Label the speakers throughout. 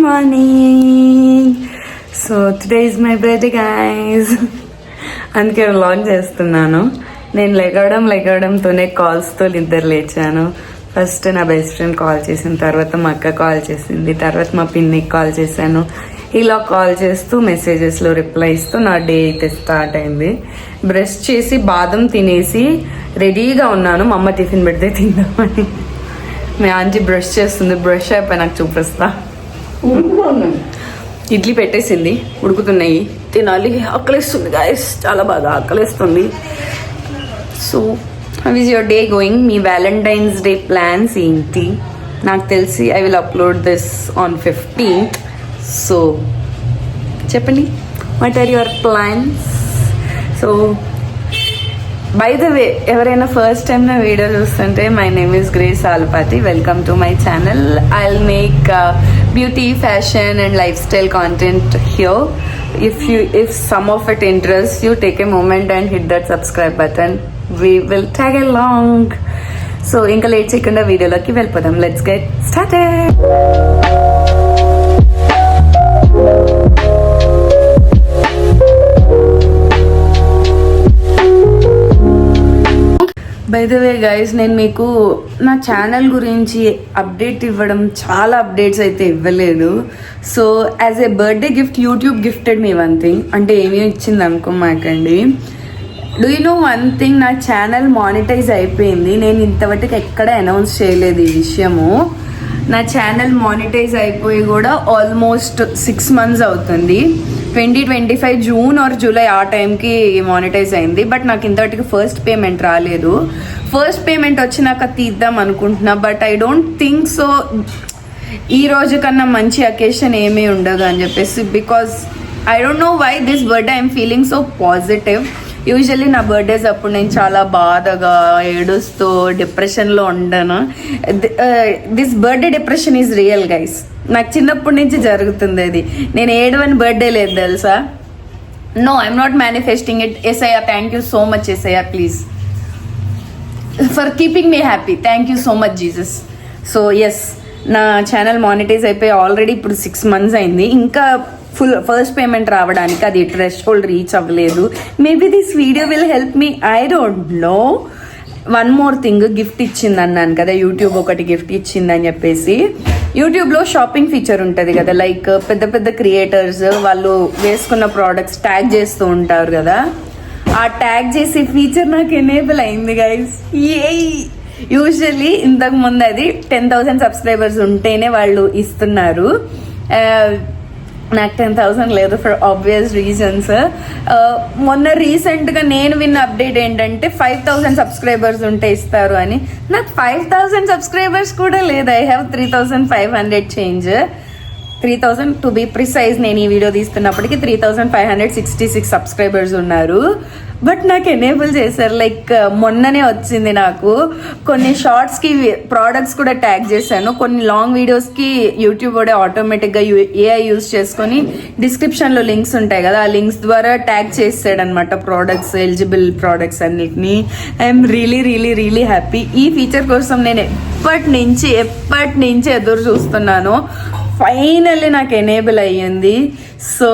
Speaker 1: Morning. So today is my birthday guys. అందుకే vlog చేస్తున్నాను. నేను లెగవడంతోనే కాల్స్తో ఇద్దరు లేచాను. ఫస్ట్ నా బెస్ట్ ఫ్రెండ్ కాల్ చేసిన తర్వాత మా అక్క కాల్ చేసింది, తర్వాత మా పిన్నికి కాల్ చేశాను. ఇలా కాల్ చేస్తూ మెసేజెస్లో రిప్లై ఇస్తూ నా డే అయితే స్టార్ట్ అయింది. బ్రష్ చేసి బాదం తినేసి రెడీగా ఉన్నాను మా అమ్మ టిఫిన్ పెడితే తిందామని. మీ ఆంటీ బ్రష్ చేస్తుంది, బ్రష్ అయిపోయి నాకు చూపిస్తా. ఇడ్లీ పెట్టేసింది, ఉడుకుతున్నాయి, తినాలి. ఆకలిస్తుంది గాయస్, చాలా బాగా ఆకలిస్తుంది. So how is your day going? మీ వ్యాలంటైన్స్ డే ప్లాన్స్ ఏంటి? నాకు తెలిసి I will upload this on 15th. So చెప్పండి, what are your plans? So by the way, ఎవరైనా ఫస్ట్ టైం నా వీడియో చూస్తుంటే, my name is Grace Alpati. Welcome to my channel. I'll make beauty, fashion and lifestyle content here. If some of it interests you, take a moment and hit that subscribe button. We will tag along. So ఇంకా late చేయకుండా వీడియోలోకి వెళ్ళిపోదాం. Let's get started. By the way guys, నేను మీకు నా channel గురించి update ఇవ్వడం, చాలా అప్డేట్స్ అయితే ఇవ్వలేదు. So as a birthday gift YouTube gifted me one thing. అంటే ఏమీ ఇచ్చింది అనుకోమాకండి. Do you know one thing? నా ఛానల్ మానిటైజ్ అయిపోయింది. నేను ఇంతవరకు ఎక్కడ అనౌన్స్ చేయలేదు ఈ విషయము. నా ఛానల్ మానిటైజ్ అయిపోయి కూడా ఆల్మోస్ట్ 6 months అవుతుంది. 2025 జూన్ ఆర్ జూలై ఆ టైంకి మానిటైజ్ అయింది. బట్ నాకు ఇంతవరకు ఫస్ట్ పేమెంట్ రాలేదు. ఫస్ట్ పేమెంట్ వచ్చినాక తీద్దాం అనుకుంటున్నా. But I don't think so ఈ రోజు కన్నా మంచి అకేషన్ ఏమీ ఉండదు అని చెప్పేసి. Because I don't know why this birthday I'm feeling so positive. Usually నా బర్త్డేస్ అప్పుడు నేను చాలా బాధగా, ఏడుస్తూ, డిప్రెషన్లో ఉండను. This birthday depression is real guys. నాకు చిన్నప్పటి నుంచి జరుగుతుంది అది. నేను ఏడవని బర్త్డే లేదు తెలుసా. No, I'm not manifesting it. ఎస్ఐఆ, థ్యాంక్ యూ సో మచ్ ఎస్ఐఆ, please for keeping me happy. Thank you so much Jesus. So yes, నా ఛానల్ మానిటైజ్ అయిపోయి ఆల్రెడీ ఇప్పుడు 6 months అయింది. ఇంకా ఫస్ట్ పేమెంట్ రావడానికి అది థ్రెషోల్డ్ రీచ్ అవ్వలేదు. Maybe this video will help me, I don't know. One more thing, gift ఇచ్చింది అన్నాను కదా, యూట్యూబ్ ఒకటి గిఫ్ట్ ఇచ్చిందని చెప్పేసి. యూట్యూబ్లో షాపింగ్ ఫీచర్ ఉంటుంది కదా, లైక్ పెద్ద పెద్ద క్రియేటర్స్ వాళ్ళు వేసుకున్న ప్రోడక్ట్స్ ట్యాగ్ చేస్తూ ఉంటారు కదా. ఆ ట్యాగ్ చేసే ఫీచర్ నాకు ఎనేబుల్ అయింది గైస్. యూజువల్లీ ఇంతకు ముందు అది 10,000 సబ్స్క్రైబర్స్ ఉంటేనే వాళ్ళు ఇస్తున్నారు. నాకు 10,000 లేదు ఫర్ ఆబ్వియస్ రీజన్స్. మొన్న రీసెంట్గా నేను విన్న అప్డేట్ ఏంటంటే 5,000 సబ్స్క్రైబర్స్ ఉంటే ఇస్తారు అని. నాకు 5,000 సబ్స్క్రైబర్స్ కూడా లేదు. I have 3,500 change. 3,000 to be precise. నేను ఈ వీడియో తీస్తున్నప్పటికీ 3,566 సబ్స్క్రైబర్స్ ఉన్నారు. బట్ నాకు ఎనేబుల్ చేశారు. లైక్ మొన్ననే వచ్చింది నాకు. కొన్ని షార్ట్స్కి ప్రోడక్ట్స్ కూడా ట్యాగ్ చేశాను. కొన్ని లాంగ్ వీడియోస్కి యూట్యూబ్ కూడా ఆటోమేటిక్గా ఏఐ యూజ్ చేసుకొని డిస్క్రిప్షన్లో లింక్స్ ఉంటాయి కదా, ఆ లింక్స్ ద్వారా ట్యాగ్ చేసాడనమాట ప్రోడక్ట్స్, ఎలిజిబుల్ ప్రోడక్ట్స్ అన్నిటినీ. I'm really really really happy. ఈ ఫీచర్ కోసం నేను ఎప్పటి నుంచి ఎదురు చూస్తున్నాను. ఫైనల్లీ నాకు ఎనేబుల్ అయ్యింది. So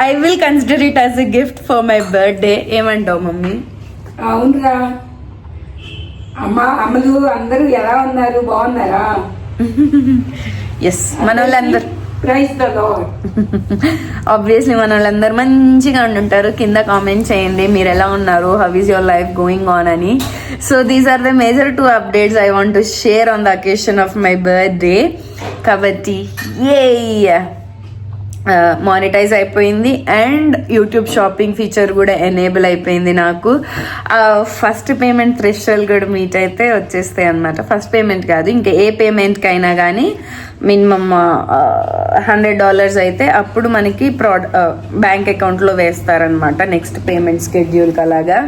Speaker 1: I will consider it as a gift for my birthday. ఏమంటావు మమ్మీ?
Speaker 2: అవునురా అమ్మలు అందరూ ఎలా ఉన్నారు? బాగున్నారా?
Speaker 1: ఎస్, మన వాళ్ళందరూ
Speaker 2: ప్రైజ్ ద లార్డ్.
Speaker 1: ఆబ్వియస్లీ మన వాళ్ళందరూ మంచిగా ఉండుంటారు. కింద కామెంట్ చేయండి మీరు ఎలా ఉన్నారు, how is your life going on అని. So these are the major 2 updates I want to share on the occasion of my birthday. కాబట్టి మానిటైజ్ అయిపోయింది అండ్ యూట్యూబ్ షాపింగ్ ఫీచర్ కూడా ఎనేబుల్ అయిపోయింది నాకు. ఫస్ట్ పేమెంట్ థ్రెషోల్డ్ కూడా meet అయితే వచ్చేస్తాయి అనమాట. ఫస్ట్ పేమెంట్ కాదు, ఇంకా ఏ పేమెంట్కి అయినా కానీ మినిమమ్ $100 అయితే అప్పుడు మనకి బ్యాంక్ అకౌంట్లో వేస్తారనమాట నెక్స్ట్ పేమెంట్ స్కెడ్యూల్కి అలాగా.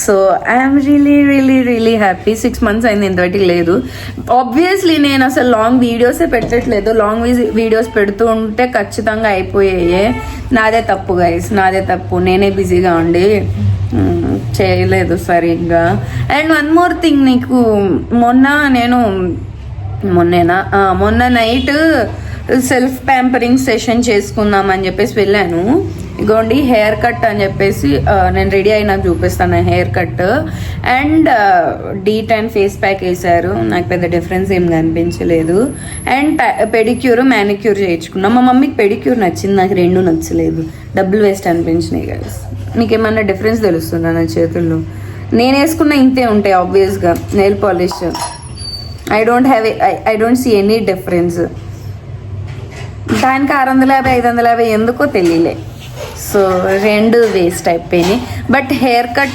Speaker 1: So I'm really really really happy. 6 months అయింది, ఇంతవరకు లేదు. ఆబ్వియస్లీ నేను అసలు లాంగ్ వీడియోసే పెట్టట్లేదు. లాంగ్ వీడియోస్ పెడుతూ ఉంటే ఖచ్చితంగా అయిపోయాయి. నాదే తప్పు గైస్, నాదే తప్పు. నేనే బిజీగా ఉండి చేయలేదు సరిగ్గా. అండ్ వన్ మోర్ థింగ్, నీకు మొన్న నైట్ సెల్ఫ్ ప్యాంపరింగ్ సెషన్ చేసుకుందాం అని చెప్పేసి వెళ్ళాను. ఇగోండి హెయిర్ కట్ అని చెప్పేసి నేను రెడీ అయినా చూపిస్తాను haircut. And D10 face pack వేసారు, నాకు పెద్ద డిఫరెన్స్ ఏం కనిపించలేదు. అండ్ పెడిక్యూర్ మ్యానిక్యూర్ చేయించుకున్నాం. మా మమ్మీకి పెడిక్యూర్ నచ్చింది, నాకు రెండు నచ్చలేదు, డబ్బులు వేస్ట్ అనిపించినాయి కదా. నీకేమన్నా డిఫరెన్స్ తెలుస్తుందా నా చేతుల్లో? నేను వేసుకున్న ఇంతే ఉంటాయి ఆబ్వియస్గా nail polish. I don't see any difference. దానికి 650 550 ఎందుకో తెలియలే. సో రెండు వేస్ట్ అయిపోయినాయి. But hair cut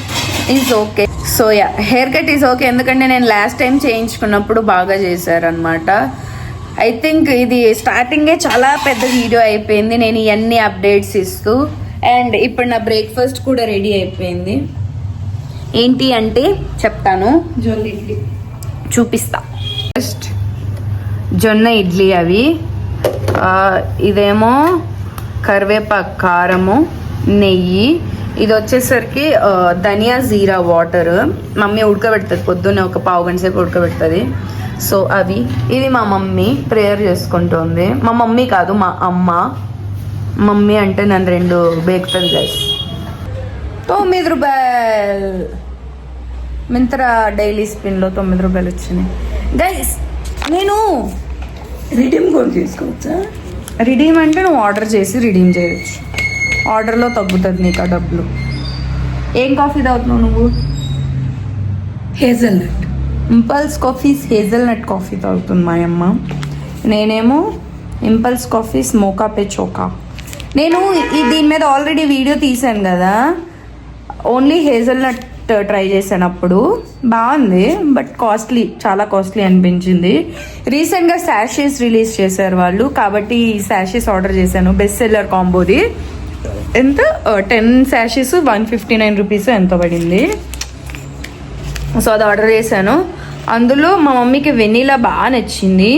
Speaker 1: is okay. So ya, hair cut is okay, ఎందుకంటే నేను లాస్ట్ టైం చేయించుకున్నప్పుడు బాగా చేశారనమాట. ఐ థింక్ ఇది స్టార్టింగే చాలా పెద్ద వీడియో అయిపోయింది నేను ఇవన్నీ అప్డేట్స్ ఇస్తూ. అండ్ ఇప్పుడు నా బ్రేక్ఫాస్ట్ కూడా రెడీ అయిపోయింది. ఏంటి అంటే చెప్తాను,
Speaker 2: జొన్న ఇడ్లీ
Speaker 1: చూపిస్తా. ఫస్ట్ జొన్న ఇడ్లీ అవి, ఇదేమో కరివేపాకు కారము నెయ్యి, ఇది వచ్చేసరికి ధనియా జీరా వాటర్. మమ్మీ ఉడకబెడుతుంది పొద్దున్నే, ఒక పావు గంట సేపు ఉడకబెడుతుంది. సో అవి, ఇది మా మమ్మీ ప్రేయర్ చేసుకుంటుంది. మా మమ్మీ కాదు, మా అమ్మ. మమ్మీ అంటే నన్ను రెండు బేకుతుంది గైస్. 9 రూపాయలు మింత్రా డైలీ స్పిన్లో 9 రూపాయలు వచ్చినాయి గైస్. నేను
Speaker 2: రిడీమ్ కూడా తీసుకోవచ్చా?
Speaker 1: రిడీమ్ అంటే నువ్వు ఆర్డర్ చేసి రిడీమ్ చేయొచ్చు, ఆర్డర్లో తగ్గుతుంది నీకు ఆ డబ్బులు. ఏం కాఫీ తాగుతున్నావు నువ్వు?
Speaker 2: Hazelnut.
Speaker 1: Impulse coffees hazelnut coffee తాగుతుంది మా అమ్మ. నేనేమో ఇంపల్స్ కాఫీస్ మోకా పే చోకా. నేను దీని మీద ఆల్రెడీ వీడియో తీసాను కదా, ఓన్లీ హేజల్నట్ ట్రై చేశాను, అప్పుడు బాగుంది బట్ కాస్ట్లీ, చాలా కాస్ట్లీ అనిపించింది. రీసెంట్గా శాషెస్ రిలీజ్ చేశారు వాళ్ళు, కాబట్టి శాషెస్ ఆర్డర్ చేశాను. బెస్ట్ సెల్లర్ కాంబోది. ఎంత 10 శాషెస్ 159 రూపీస్ ఎంత పడింది. సో అది ఆర్డర్ చేశాను. అందులో మా మమ్మీకి వెనీలా బాగా నచ్చింది,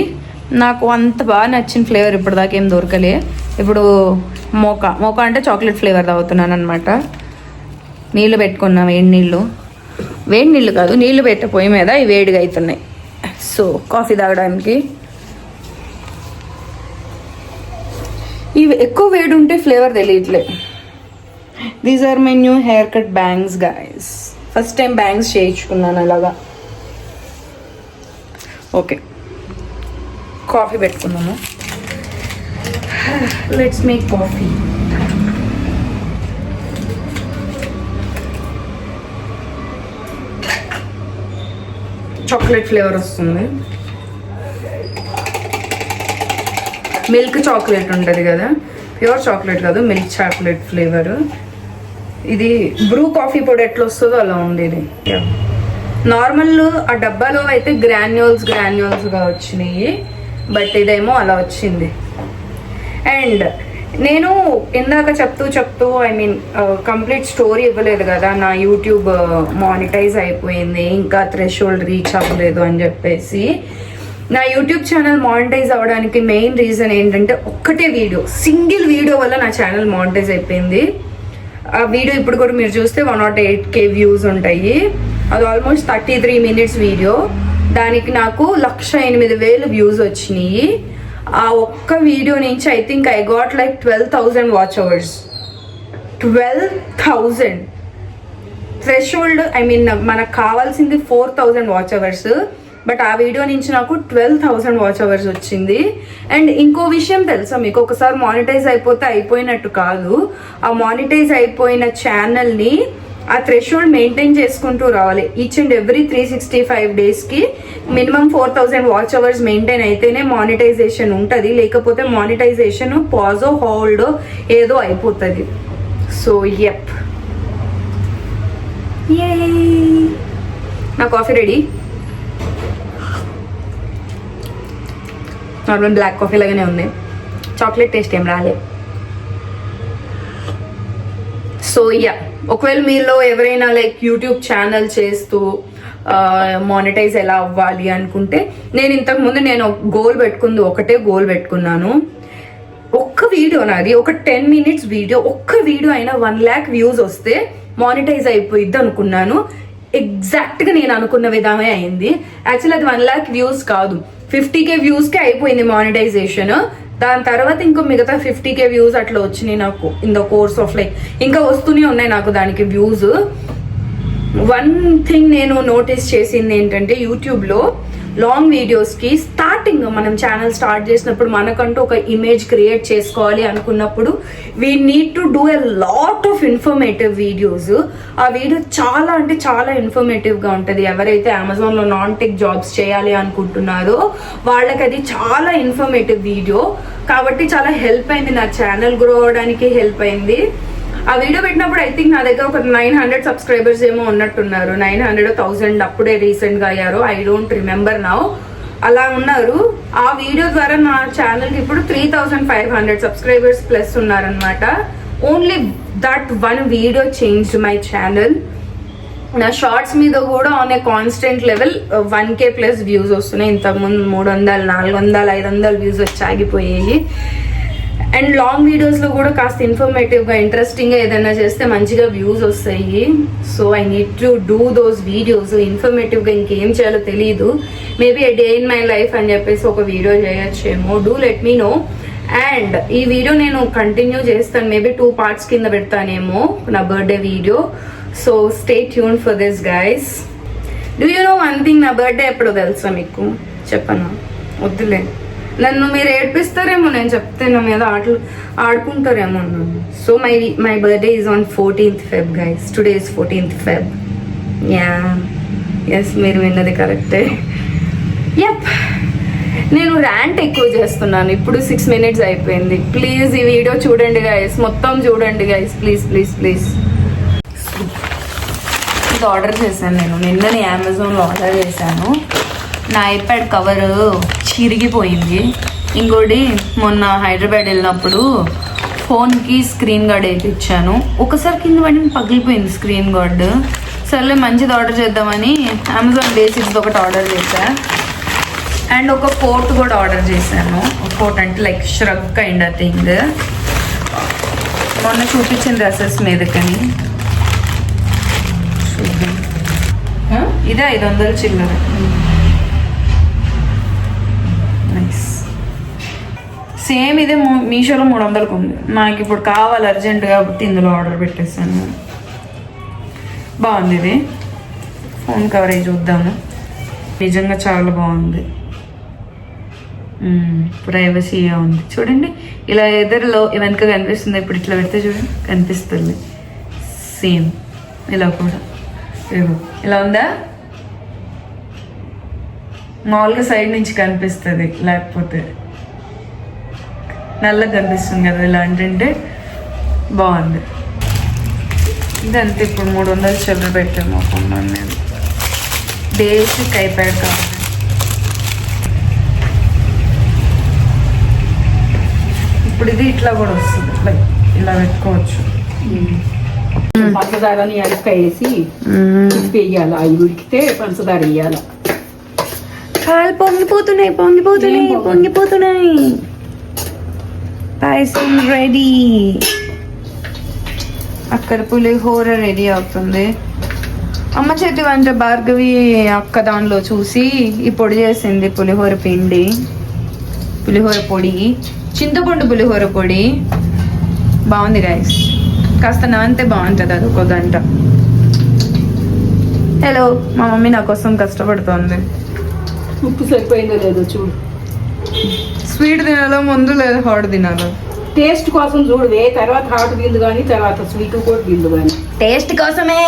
Speaker 1: నాకు అంత బాగా నచ్చిన ఫ్లేవర్ ఇప్పటిదాకా ఏం దొరకలే. ఇప్పుడు మోకా అంటే చాక్లెట్ ఫ్లేవర్ తాగుతున్నాను అనమాట. నీళ్ళు పెట్టుకున్నాం, వేడి నీళ్ళు కాదు, నీళ్ళు పెట్టే పొయ్యి మీద ఇవి వేడిగా అవుతున్నాయి. సో కాఫీ తాగడానికి ఇవి ఎక్కువ వేడి ఉంటే ఫ్లేవర్ తెలియట్లే. These are my new haircut bangs guys. First time bangs చేయించుకున్నాను అలాగా. ఓకే, కాఫీ పెట్టుకున్నాము. Let's make coffee. Chocolate flavour వస్తుంది, మిల్క్ చాక్లెట్ ఉంటుంది కదా, ప్యూర్ చాక్లెట్ కాదు, మిల్క్ చాక్లెట్ ఫ్లేవర్. ఇది బ్రూ కాఫీ పొడి ఎట్లా వస్తుందో అలా ఉంది ఇది. నార్మల్ ఆ డబ్బాలో అయితే గ్రాన్యూల్స్గా వచ్చినాయి, బట్ ఇదేమో అలా వచ్చింది. అండ్ నేను ఇందాక చెప్తూ ఐ మీన్ కంప్లీట్ స్టోరీ ఇవ్వలేదు కదా, నా యూట్యూబ్ మానిటైజ్ అయిపోయింది, ఇంకా థ్రెషోల్డ్ రీచ్ అవ్వలేదు అని చెప్పేసి. నా యూట్యూబ్ ఛానల్ మానిటైజ్ అవ్వడానికి మెయిన్ రీజన్ ఏంటంటే ఒక్కటే వీడియో, సింగిల్ వీడియో వల్ల నా ఛానల్ మానిటైజ్ అయిపోయింది. ఆ వీడియో ఇప్పుడు కూడా మీరు చూస్తే 108K వ్యూస్ ఉంటాయి. అది ఆల్మోస్ట్ 33 minutes వీడియో. దానికి నాకు 1,08,000 వ్యూస్ వచ్చినాయి. ఆ ఒక్క వీడియో నుంచి I think I got like 12,000 watch hours. 12,000 threshold. I mean మనకు కావాల్సింది 4,000 వాచ్ అవర్స్, బట్ ఆ వీడియో నుంచి నాకు 12,000 వాచ్ అవర్స్ వచ్చింది. అండ్ ఇంకో విషయం తెలుసా మీకు, ఒకసారి మానిటైజ్ అయిపోతే అయిపోయినట్టు కాదు. ఆ మానిటైజ్ అయిపోయిన ఛానల్ని ఆ థ్రెషోల్డ్ మెయింటైన్ చేసుకుంటూ రావాలి. ఈచ్ అండ్ ఎవ్రీ 365 డేస్కి మినిమం 4,000 వాచ్ అవర్స్ మెయింటైన్ అయితేనే మానిటైజేషన్ ఉంటుంది, లేకపోతే మానిటైజేషన్ పాజో హోల్డ్ ఏదో అయిపోతుంది. సో యప్, నా coffee ready. Normal black coffee లాగానే ఉంది, చాక్లెట్ టేస్ట్ ఏం రాలే. సో యా, ఒకవేళ మీలో ఎవరైనా లైక్ యూట్యూబ్ ఛానల్ చేస్తూ మానిటైజ్ ఎలా అవ్వాలి అనుకుంటే, నేను ఇంతకుముందు ఒకటే గోల్ పెట్టుకున్నాను. ఒక్క వీడియో నాది, ఒక 10 minutes వీడియో, ఒక్క వీడియో అయినా 1 lakh వ్యూస్ వస్తే మానిటైజ్ అయిపోయిద్ది అనుకున్నాను. ఎగ్జాక్ట్గా నేను అనుకున్న విధమే అయింది. యాక్చువల్లీ అది 1 lakh వ్యూస్ కాదు, 50K వ్యూస్కే అయిపోయింది మానిటైజేషన్. దాని తర్వాత ఇంకో మిగతా 50K వ్యూస్ అట్లా వచ్చినాయి నాకు in the course of like, ఇంకా వస్తూనే ఉన్నాయి నాకు దానికి వ్యూస్. వన్ థింగ్ నేను నోటీస్ చేసింది ఏంటంటే, యూట్యూబ్లో లాంగ్ వీడియోస్కి స్టార్టింగ్ మనం ఛానల్ స్టార్ట్ చేసినప్పుడు మనకంటూ ఒక ఇమేజ్ క్రియేట్ చేసుకోవాలి అనుకున్నప్పుడు we need to do a lot of informative videos. ఆ వీడియో చాలా అంటే చాలా ఇన్ఫర్మేటివ్గా ఉంటుంది. ఎవరైతే అమెజాన్లో నాన్ టెక్ జాబ్స్ చేయాలి అనుకుంటున్నారో వాళ్ళకి అది చాలా ఇన్ఫర్మేటివ్ వీడియో కాబట్టి చాలా హెల్ప్ అయింది, నా ఛానల్ గ్రో అవడానికి హెల్ప్ అయింది. ఆ వీడియో పెట్టినప్పుడు ఐ థింక్ నా దగ్గర ఒక 900 సబ్స్క్రైబర్స్ ఏమో ఉన్నట్టున్నారు. 900-1000 అప్పుడే రీసెంట్గా అయ్యారు. I don't remember now. అలా ఉన్నారు. ఆ వీడియో ద్వారా నా ఛానల్కి ఇప్పుడు 3500 సబ్స్క్రైబర్స్ ప్లస్ ఉన్నారనమాట. Only that one video changed my channel. నా షార్ట్స్ మీద కూడా on a constant level 1K plus views వస్తున్నాయి. ఇంతకుముందు 300, 400, 500 వ్యూస్ వచ్చి ఆగిపోయాయి. అండ్ లాంగ్ వీడియోస్లో కూడా కాస్త ఇన్ఫర్మేటివ్గా ఇంట్రెస్టింగ్గా ఏదైనా చేస్తే మంచిగా వ్యూస్ వస్తాయి. So I need to do those videos. ఇన్ఫర్మేటివ్గా ఇంకేం చేయాలో తెలియదు. Maybe a day in my life అని చెప్పేసి ఒక వీడియో చేయొచ్చేమో. Do let me know. And ఈ వీడియో నేను కంటిన్యూ చేస్తాను. మేబీ 2 parts కింద పెడతానేమో నా birthday video. So stay tune for this guys. Do you know one thing, నా బర్త్డే ఎప్పుడో తెలుసా మీకు? చెప్పనా? వద్దులే, నన్ను మీరు ఏడ్పిస్తారేమో నేను చెప్తే, నా మీద ఆడుకుంటారేమో నన్ను. So my birthday is on 14th Feb guys. Today is 14th Feb. Ya, yes, మీరు విన్నది కరెక్టే. యప్, నేను ర్యాంట్ ఎక్కువ చేస్తున్నాను. ఇప్పుడు 6 minutes అయిపోయింది. ప్లీజ్ ఈ వీడియో చూడండి గైస్, మొత్తం చూడండి గైస్, ప్లీజ్ ప్లీజ్ ప్లీజ్. ఇది ఆర్డర్ చేశాను నేను నిన్ననే, అమెజాన్లో ఆర్డర్ చేశాను. నా ఐప్యాడ్ కవర్ చిరిగిపోయింది. ఇంకోటి మొన్న హైదరాబాద్ వెళ్ళినప్పుడు ఫోన్కి స్క్రీన్ గార్డ్ వేయించాను. ఒకసారి కింద పడి పగిలిపోయింది స్క్రీన్ గార్డ్. సర్లే మంచిది ఆర్డర్ చేద్దామని అమెజాన్ బేసిక్స్ ఒకటి ఆర్డర్ చేశాను. అండ్ ఒక కోట్ కూడా ఆర్డర్ చేశాను. కోట్ అంటే like shrug kind of thing. మొన్న చూపించిన డ్రెస్సెస్ మీదకని. చూద్దాం. ఇదే 500 చిల్లర. సేమ్ ఇదే మీషోలో 300కు ఉంది. నాకు ఇప్పుడు కావాలి అర్జెంట్ కాబట్టి ఇందులో ఆర్డర్ పెట్టేస్తాను. బాగుంది ఇది. ఫోన్ కవరేజ్ చూద్దాము. నిజంగా చాలా బాగుంది. ప్రైవసీగా ఉంది. చూడండి ఇలా ఎదురులో వెనక కనిపిస్తుంది. ఇప్పుడు ఇట్లా పెడితే చూడండి కనిపిస్తుంది. సేమ్ ఇలా కూడా ఇలా ఉందా? మామూలుగా సైడ్ నుంచి కనిపిస్తుంది, లేకపోతే నల్లగా కనిపిస్తుంది కదా ఇలా అంటే బాగుంది. ఇదంతే. ఇప్పుడు 300 చిల్లర పెట్టాము కొన్నాను నేను. బేసిక్ ఐప్యాడ్ కావాలి. ఇప్పుడు ఇది ఇట్లా కూడా వస్తుంది, లైక్ ఇలా పెట్టుకోవచ్చు.
Speaker 2: పంచదారని అరకాయ వేసి వేయాలి. అవి ఉడికితే పంచదార వేయాలి.
Speaker 1: పాలు పొంగిపోతున్నాయి పొంగిపోతున్నాయి పొంగిపోతున్నాయి. పాయసం రెడీ. అక్కడ పులిహోర రెడీ అవుతుంది. అమ్మ చేతి వంట భార్గవి అక్క దానిలో చూసి ఈ పొడి చేసింది. పులిహోర పిండి, పులిహోర పొడి, చింతపండు పులిహోర పొడి. బాగుంది గైస్. కాస్త నానితే బాగుంటుంది. అది 1 గంట. హలో, మా మమ్మీ నా కోసం కష్టపడుతోంది.
Speaker 2: ఉప్పు సరిపోయిందో లేదో చూడు.
Speaker 1: స్వీట్ తినాలో ముందు లేదా హాట్ తినాలో?
Speaker 2: టేస్ట్ కోసం చూడవే. తర్వాత హాట్ బిందు కానీ తర్వాత స్వీట్ కూడా బిందు కానీ.
Speaker 1: టేస్ట్ కోసమే.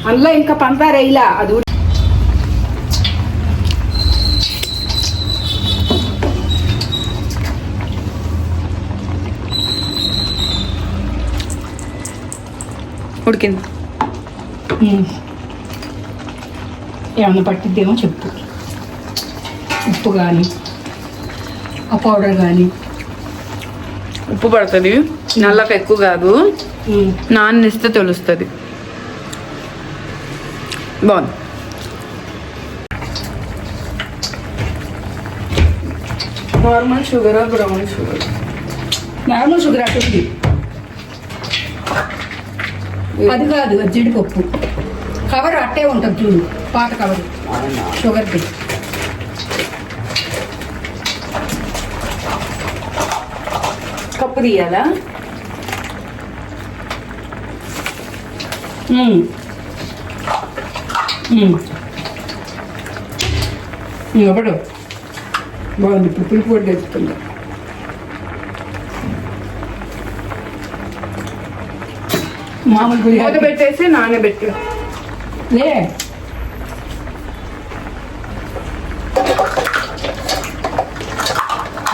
Speaker 2: అందులో ఇంకా పంచదార వేయలా. అది
Speaker 1: ఉడికింది.
Speaker 2: ఏమన్నా పట్టిద్దేమో చెప్పు. ఉప్పు కానీ ఆ పౌడర్ కానీ.
Speaker 1: ఉప్పు పడుతుంది, నల్లకి ఎక్కువ కాదు. నాన్నిస్తే తెలుస్తుంది. బాగుంది. Normal sugar, brown sugar?
Speaker 2: Normal sugar అటుంది. అది కాదు, అది జీడిపప్పు. కవర్ అట్టే ఉంటుంది చూడు, పాత కవర్ షుగర్ది.
Speaker 1: పప్పు తీయాలా?
Speaker 2: ఒకడు బాగుంది. ఇప్పుడు పులుపు కూడా తెచ్చుకుందా. మామూలు
Speaker 1: మూత
Speaker 2: పులిహోర
Speaker 1: పెట్టేసి నానబెట్టు.
Speaker 2: లే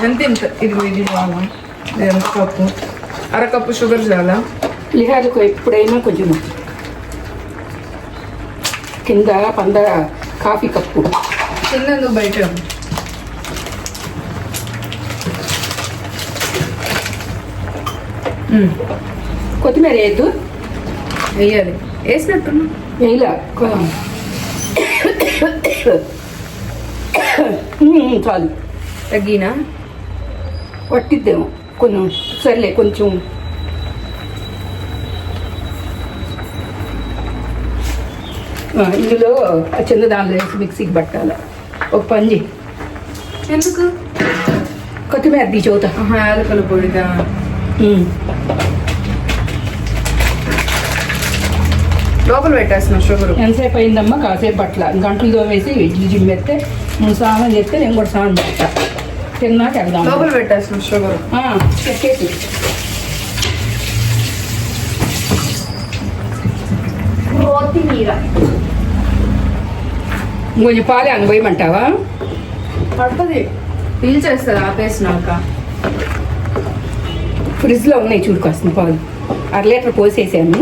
Speaker 1: ఎంత ఇది చాలా, ఎంత కప్పు? అరకప్పు షుగర్ చాలా.
Speaker 2: పులిహోరకు ఎప్పుడైనా కొంచెం కింద కాఫీ కప్పు.
Speaker 1: కింద నువ్వు బయట
Speaker 2: కొత్తిమీర వేయద్దు.
Speaker 1: వేయాలి. వేసినట్టున్నా
Speaker 2: వేయలా చాలు.
Speaker 1: తగ్గినా
Speaker 2: పట్టిద్దేమో కొంచెం. సర్లే కొంచెం. ఇందులో చిన్న దానిలో వేసి మిక్సీకి పట్టాలి. ఒక పని చెయ్యి.
Speaker 1: ఎందుకు?
Speaker 2: కొత్తిమీర దీ చదువుతా.
Speaker 1: యాలకల పొడిగా. లోపల పెట్టేస్తున్నా షుగర్.
Speaker 2: ఎంతసేపు అయిందమ్మా? కాసేపు పట్ల గంటలు దోమేసి ఇడ్లీ జిమ్మెత్తే నువ్వు స్నానం చేస్తే నేను కూడా స్నానం చేస్తా. తిన్నాక వెళ్దాం.
Speaker 1: లోపల పెట్టేస్తున్నా షుగర్.
Speaker 2: పెట్టేసి
Speaker 1: కొత్తిమీర
Speaker 2: కొంచెం పాలే అనుభవమంటావా?
Speaker 1: పడుతుంది. పీల్చేస్తుంది ఆపేసినాక.
Speaker 2: ఫ్రిడ్జ్లో ఉన్నాయి చూడు కాసిన పాలు. 1/2 లీటర్ పోసేసాను.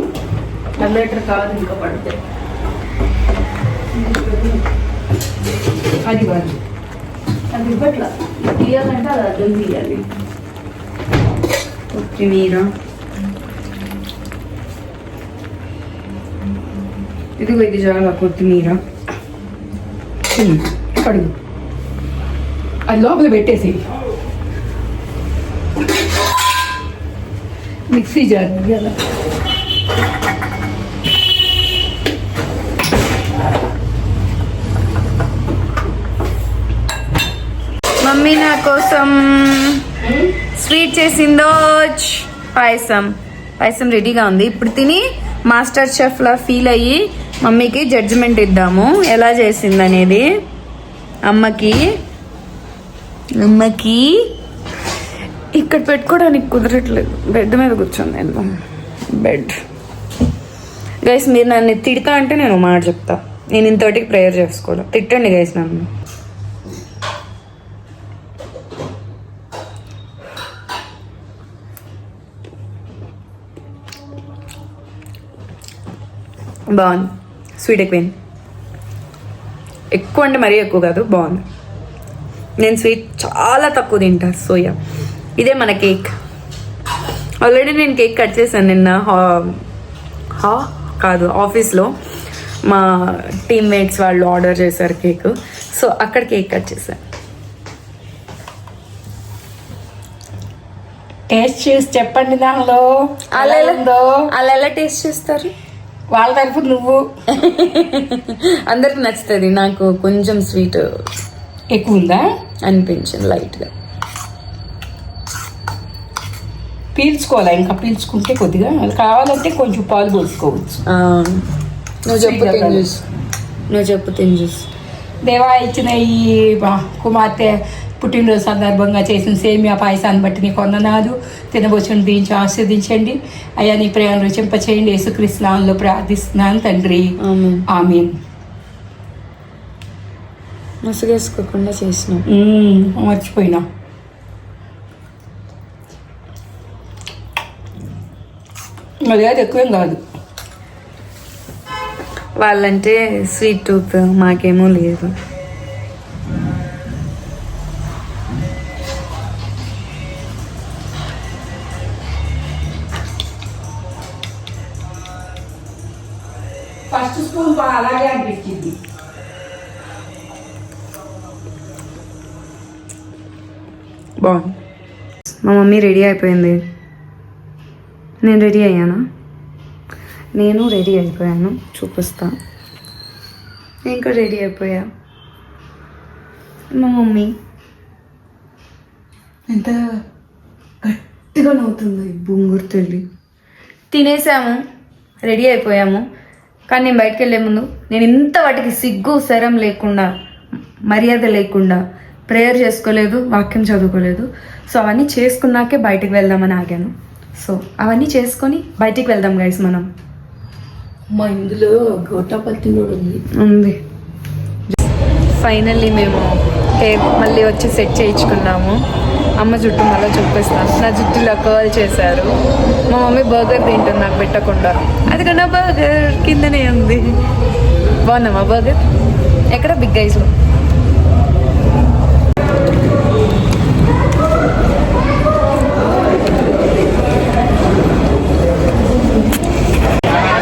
Speaker 1: 1 లీటర్ కాదు, ఇంకా పడుతుంది.
Speaker 2: అది కాదు,
Speaker 1: అది ఇవ్వట్లా. తీయాలంటే అది అర్థం తీయాలి. కొత్తిమీర ఇదిగో, ఇది చాలా కొత్తిమీర.
Speaker 2: కడుగు. అది లోపల పెట్టేసి మిక్సీ జార్ కదా.
Speaker 1: మమ్మీ నా కోసం స్వీట్ చేసిందో. పాయసం రెడీగా ఉంది. ఇప్పుడు తిని మాస్టర్ షెఫ్ లా ఫీల్ అయ్యి మమ్మీకి జడ్జిమెంట్ ఇద్దాము ఎలా చేసింది అనేది. అమ్మకి ఇక్కడ పెట్టుకోవడానికి కుదరట్లేదు. బెడ్ మీద కూర్చొని నేను. బెడ్ గైస్, మీరు నన్ను తిడతా అంటే నేను మాట చెప్తా. నేను ఇంతటికి ప్రేయర్ చేసుకోవడం. తిట్టండి గైస్ నన్ను. బాగుంది. స్వీట్ ఎక్కువ అంటే మరీ ఎక్కువ కాదు, బాగుంది. నేను స్వీట్ చాలా తక్కువ తింటా. సోయా ఇదే మన కేక్. ఆల్రెడీ నేను కేక్ కట్ చేశాను నిన్న. కాదు, ఆఫీస్లో మా టీమ్మేట్స్ వాళ్ళు ఆర్డర్ చేశారు కేక్. సో అక్కడ కేక్ కట్ చేశాను.
Speaker 2: టేస్ట్ చూసి చెప్పండి. దానిలో
Speaker 1: అలా ఎలా టేస్ట్ చేస్తారు?
Speaker 2: వాళ్ళ తరఫు నువ్వు.
Speaker 1: అందరికి నచ్చుతుంది. నాకు కొంచెం స్వీట్
Speaker 2: ఎక్కువ ఉందా
Speaker 1: అనిపించింది, లైట్గా.
Speaker 2: పీల్చుకోవాలా? ఇంకా పీల్చుకుంటే కొద్దిగా కావాలంటే కొంచెం పాలు పోసుకోవచ్చు.
Speaker 1: నువ్వు చెప్పు తిని చూసి.
Speaker 2: దేవా ఇచ్చిన ఈ కుమార్తె పుట్టినరోజు సందర్భంగా చేసిన సేమియా పాయసాన్ని బట్టి నీకు వందనాలు. తినబోచుని దీంచి ఆస్వాదించండి. అయ్యా నీ ప్రేమ రుచింపచేయండి. యేసుక్రీస్తు నామములో ప్రార్థిస్తున్నాను తండ్రి, ఆమేన్.
Speaker 1: మసుగేసుకోకుండా చేసినాం.
Speaker 2: మర్చిపోయినా. అది కాదు, ఎక్కువేం కాదు.
Speaker 1: వాళ్ళంటే స్వీట్ టూత్, మాకేమో లేదు.
Speaker 2: ఫస్ట్ స్పూన్ అలాగే అనిపించింది.
Speaker 1: బాగుంది. మా మమ్మీ రెడీ అయిపోయింది. నేను రెడీ అయ్యానా? నేను రెడీ అయిపోయాను, చూపిస్తా. ఇంకా రెడీ అయిపోయా. మా మమ్మీ
Speaker 2: ఎంత
Speaker 1: గట్టిగా నవ్వుతుంది బొంగురు తల్లి. తినేసాము, రెడీ అయిపోయాము. కానీ నేను బయటకు వెళ్ళే ముందు నేను ఇంత వాటికి సిగ్గు శరం లేకుండా, మర్యాద లేకుండా ప్రేయర్ చేసుకోలేదు, వాక్యం చదువుకోలేదు. సో అవన్నీ చేసుకున్నాకే బయటికి వెళ్దామని ఆగాను. సో అవన్నీ చేసుకొని బయటికి వెళ్దాం గైస్ మనం.
Speaker 2: మా ఇందులో గోటాపత్తి కూడా
Speaker 1: ఉంది. ఫైనల్లీ మేము హెయిర్ మళ్ళీ వచ్చి సెట్ చేయించుకున్నాము. అమ్మ జుట్టు మళ్ళీ చూపిస్తాను. నా జుట్టులో కర్ల్ చేశారు. మా మమ్మీ బర్గర్ తింటుంది నాకు పెట్టకుండా. అది కన్నా బర్గర్ కిందనే ఉంది. బాగుందమ్మా బర్గర్? ఎక్కడ? బిగ్ గైస్లో.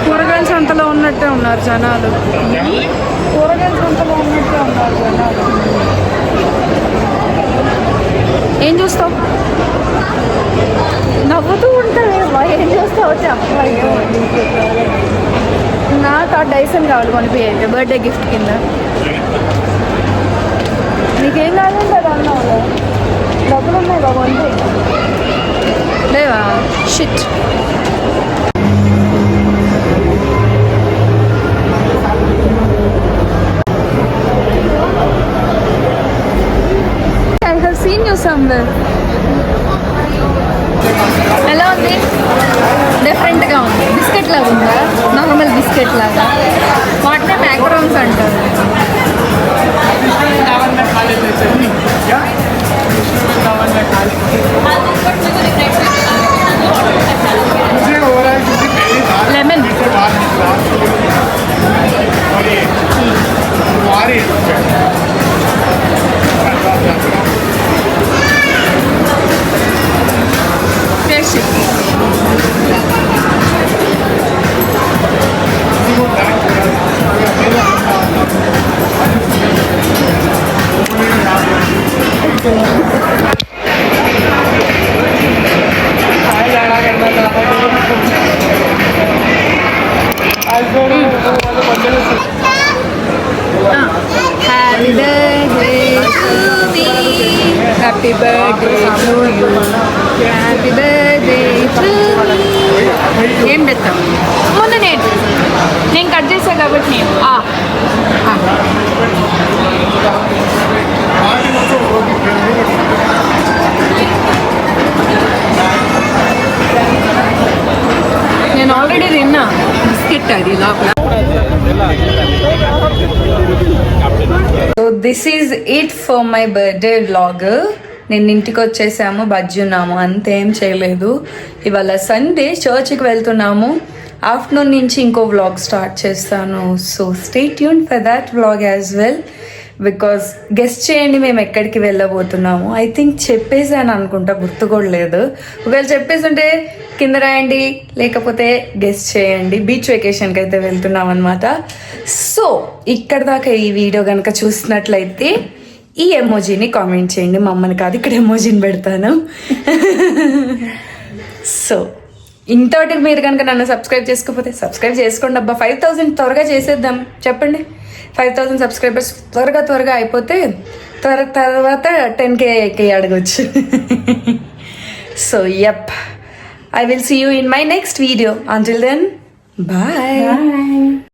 Speaker 1: కూరగాయల సంతలో ఉన్నట్టే ఉన్నారు జనాలు. కూరగాయల సంతలో ఉన్నట్టే ఉన్నారు జనాలు. ఏం చూస్తావు? నవ్వుతూ ఉంటావేమో. ఏం చూస్తావు చెప్పలేదు. నాకు ఆ డైసన్ కావాలి కొనిపోయేది బర్త్డే గిఫ్ట్ కింద. నీకేం కావాలంటే అది అన్నావు. డబ్బులు ఉన్నాయి బాబు అంతే లేవా? Shit. I have seen you somewhere. ఎలా ఉంది? డిఫరెంట్గా ఉంది. బిస్కెట్ లాగా ఉందా? నార్మల్ బిస్కెట్ లాగా. వాటినే మ్యాక్రోన్స్ అంటారు. Lemon. Happy birthday to me. Happy birthday to you. Happy birthday to me. ఏం పెడతాం? మొన్న నేను కట్ చేసా కాబట్టి నేను నేను ఆల్రెడీ తిన్నా బిస్కెట్ అది లోపల. So this is it for my birthday vlog. నేను ఇంటికి వచ్చేసాము, బజ్జున్నాము, అంతేం చేయలేదు. ఇవాళ సండే, చర్చ్కి వెళ్తున్నాము. ఆఫ్టర్నూన్ నుంచి ఇంకో వ్లాగ్ స్టార్ట్ చేస్తాను. So stay tune for that vlog as well. Because guest చేయండి మేము ఎక్కడికి వెళ్ళబోతున్నాము. ఐ థింక్ చెప్పేసాను అనుకుంటా, గుర్తు కూడా లేదు. ఒకవేళ చెప్పేస్తుంటే కింద రాయండి, లేకపోతే గెస్ట్ చేయండి. బీచ్ వెకేషన్కి అయితే వెళ్తున్నాం అనమాట. సో ఇక్కడ దాకా ఈ వీడియో కనుక చూసినట్లయితే ఈ ఎమోజీని కామెంట్ చేయండి. మా అమ్మని కాదు, ఇక్కడ ఎమోజీని పెడతాను. సో ఇంతటికి మీరు కనుక నన్ను సబ్స్క్రైబ్ చేసుకోకపోతే సబ్స్క్రైబ్ చేసుకోండి అబ్బా. 5000 త్వరగా చేసేద్దాం. చెప్పండి, 5000 సబ్స్క్రైబర్స్ త్వరగా అయిపోతే తర్వాత 10K అడగచ్చు. So yup, I will see you in my next video. Until then, bye.